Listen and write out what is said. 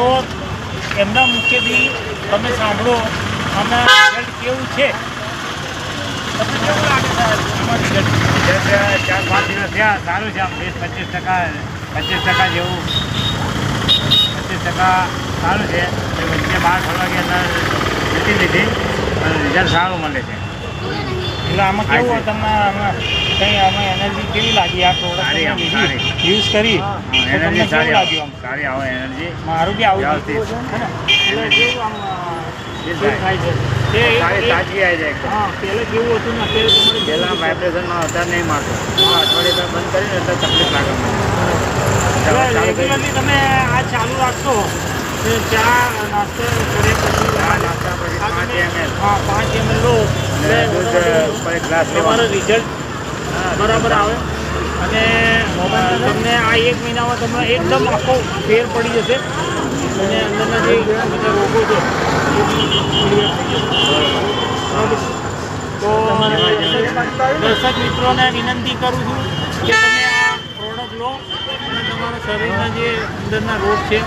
તો એમના મુખ્યથી તમે સાંભળો આમાં રિઝલ્ટ કેવું છે, તમને કેવું લાગે સાહેબ આમાં રિઝલ્ટ? 4-5 દિવસ થયા, સારું છે. આમ 20-25% જેવું 25% સારું છે. વચ્ચે બહાર ફરવા ગયા નથી લીધી, રિઝલ્ટ સારું મળે છે. એટલે આમાં કેવું તમને કંઈ આમાં એનર્જી કેવી લાગી? આ પ્રોડક્ટ યુઝ કરી એનર્જી કેવું લાગ્યું? આમ સારી આવે એનર્જી. મારું બી આવું વ્યવસ્થિત. છે ને, એટલે કેવું આમ ફીલ થાય છે તે સારી તાજગી આવી જાય. હા, પહેલાં કેવું હતું ને અત્યારે તમારે પહેલાં વાઇબ્રેશનમાં વધારે નહીં મારતો. અઠવાડિયે બંધ કરીને એટલે તકલીફ લાગે. રેગ્યુલરલી તમે આ ચાલુ રાખશો તો ચા નાસ્તો કર્યા પછી નાસ્તા પછી 5 ml. હા 5 ml લો દૂધ ઉપર એક ગ્લાસ તમારો લેવાનો. રિઝલ્ટ બરાબર આવે અને તમને આ 1 મહિનામાં તમને એકદમ આખો ફેર પડી જશે અને અંદરના જે બધા રોગો છે એ બી ક્લિયર થઈ જશે. તો દર્શક મિત્રોને વિનંતી કરું છું કે તમે આ પ્રોડક્ટ લો અને તમારા શરીરના જે અંદરના રોગ છે